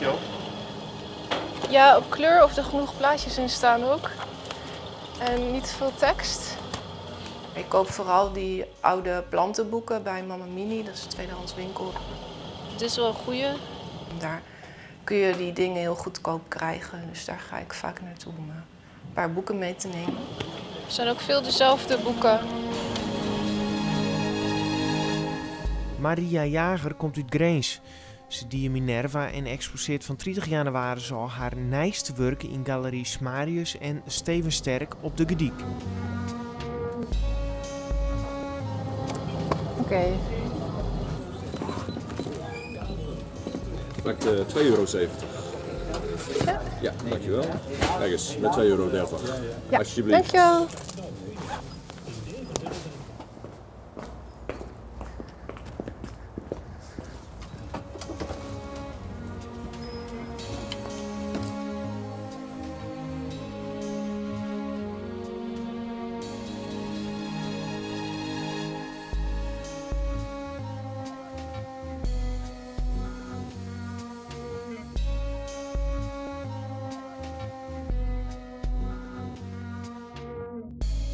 je op? Ja, op kleur of er genoeg plaatjes in staan ook. En niet veel tekst. Ik koop vooral die oude plantenboeken bij Mama Mini, dat is een tweedehands winkel. Het is wel een goeie. Daar kun je die dingen heel goedkoop krijgen, dus daar ga ik vaak naartoe om een paar boeken mee te nemen. Er zijn ook veel dezelfde boeken. Maria Jager komt uit Grains. Ze die in Minerva en exposeert van 30 januari al haar nijste werken in galeries Marius en Steven Sterk op de Gediek. Oké. Maakt €2,70. Ja. Ja, dankjewel. Kijk eens, met €2,30. Ja, alsjeblieft. dankjewel.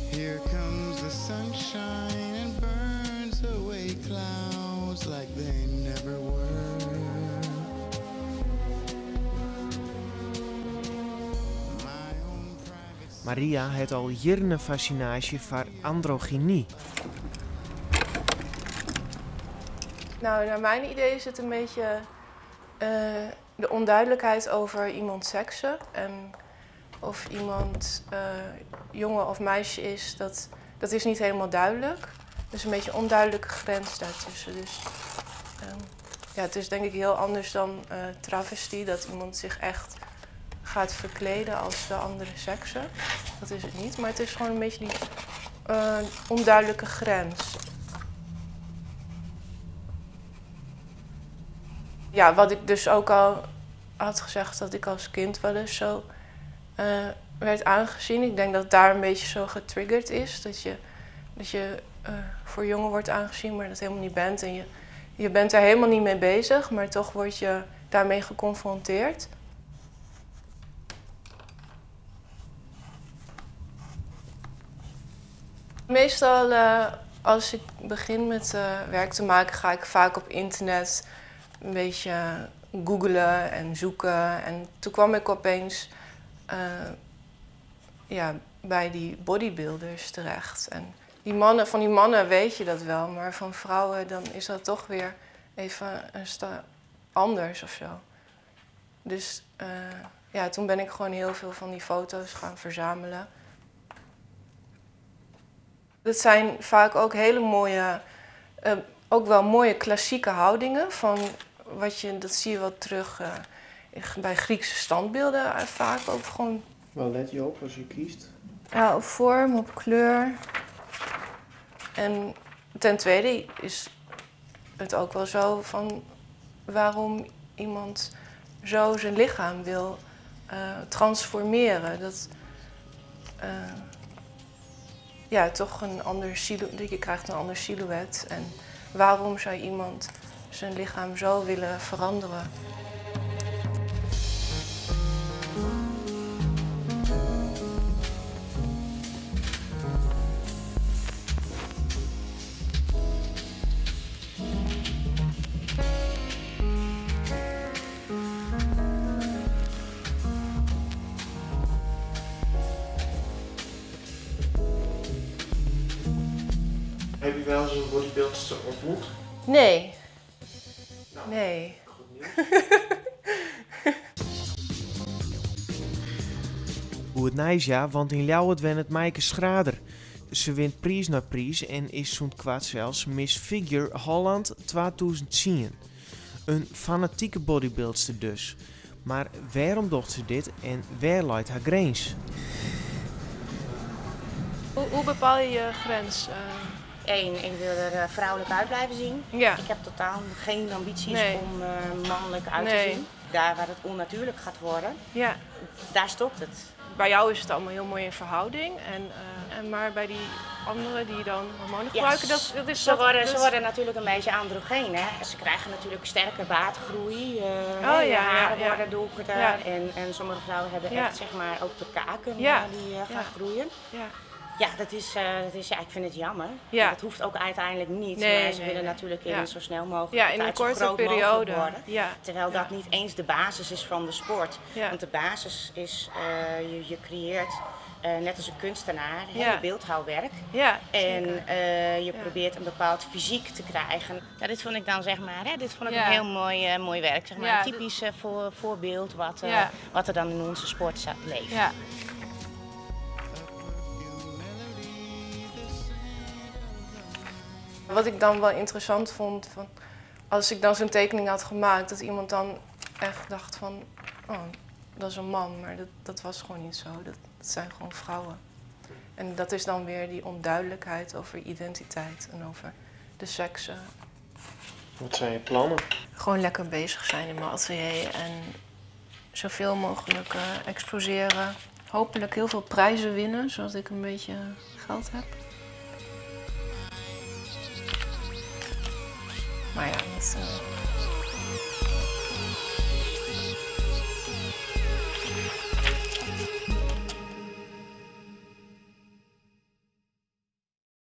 Here comes the sunshine and burns away clouds like they never were. My own private Maria heeft al jaren een fascinatie voor androgynie. Nou, naar mijn idee is het een beetje de onduidelijkheid over iemands seksen. En of iemand jongen of meisje is, dat is niet helemaal duidelijk. Dus een beetje een onduidelijke grens daartussen. Dus ja, het is denk ik heel anders dan travestie, dat iemand zich echt gaat verkleden als de andere seksen. Dat is het niet, maar het is gewoon een beetje die onduidelijke grens. Ja, wat ik dus ook al had gezegd, dat ik als kind wel eens zo werd aangezien. Ik denk dat het daar een beetje zo getriggerd is. Dat je voor jongen wordt aangezien, maar dat helemaal niet bent. En je bent er helemaal niet mee bezig, maar toch word je daarmee geconfronteerd. Meestal als ik begin met werk te maken, ga ik vaak op internet een beetje googlen en zoeken. En toen kwam ik opeens ja, bij die bodybuilders terecht. En van die mannen weet je dat wel, maar van vrouwen dan is dat toch weer even anders of zo. Dus ja, toen ben ik gewoon heel veel van die foto's gaan verzamelen. Dat zijn vaak ook hele mooie, ook wel mooie klassieke houdingen. Dat zie je wel terug bij Griekse standbeelden vaak ook gewoon. Waar let je op als je kiest? Ja, op vorm, op kleur. En ten tweede is het ook wel zo van waarom iemand zo zijn lichaam wil transformeren. Dat ja, toch een ander silhouet, je krijgt een ander silhouet. En waarom zou iemand zijn lichaam zo willen veranderen? Heb je wel eens een bodybuildster ontmoet? Nee. Nou, Nee. goed nieuws. Hoe het najaar, want in Ljouwert wen het Maaike Schrader. Ze wint prijs na prijs en is zo'n kwart zelfs Miss Figure Holland 2010. Een fanatieke bodybuildster dus. Maar waarom doet ze dit en waar leidt haar grens? Hoe bepaal je je grens? Eén, ik wil er vrouwelijk uit blijven zien. Ja. Ik heb totaal geen ambities Nee. om mannelijk uit te Nee. zien. Daar waar het onnatuurlijk gaat worden, Ja. daar stopt het. Bij jou is het allemaal heel mooi in verhouding. En En maar bij die anderen die dan hormonen gebruiken, dat is ze dat... ze worden natuurlijk een beetje androgeen. Hè? Ze krijgen natuurlijk sterke baardgroei. ja, je haren ja. worden donkerder. Ja. En sommige vrouwen hebben Ja. echt zeg maar ook de kaken Ja. die gaan Ja. groeien. Ja. Ja, dat is, ja, ik vind het jammer. Ja. Dat hoeft ook uiteindelijk niet. Nee, maar ze nee, willen nee. natuurlijk Ja. zo snel mogelijk Ja, in een tijd zo korte groot mogelijk periode. worden. Ja. Terwijl Ja. dat niet eens de basis is van de sport. Ja. Want de basis is, je creëert, net als een kunstenaar, Ja. je beeldhouwwerk. Ja, En zeker. je probeert een bepaald fysiek te krijgen. Ja, dit vond ik dan zeg maar, dit vond ik Ja. een heel mooi werk. Zeg maar. Ja, Een typisch voorbeeld Ja. wat er dan in onze sport leeft. Ja. Wat ik dan wel interessant vond, van, als ik dan zo'n tekening had gemaakt, dat iemand dan echt dacht van, oh, dat is een man, maar dat was gewoon niet zo. Dat zijn gewoon vrouwen. En dat is dan weer die onduidelijkheid over identiteit en over de seksen. Wat zijn je plannen? Gewoon lekker bezig zijn in mijn atelier en zoveel mogelijk exposeren. Hopelijk heel veel prijzen winnen, zodat ik een beetje geld heb. Maar ja, dat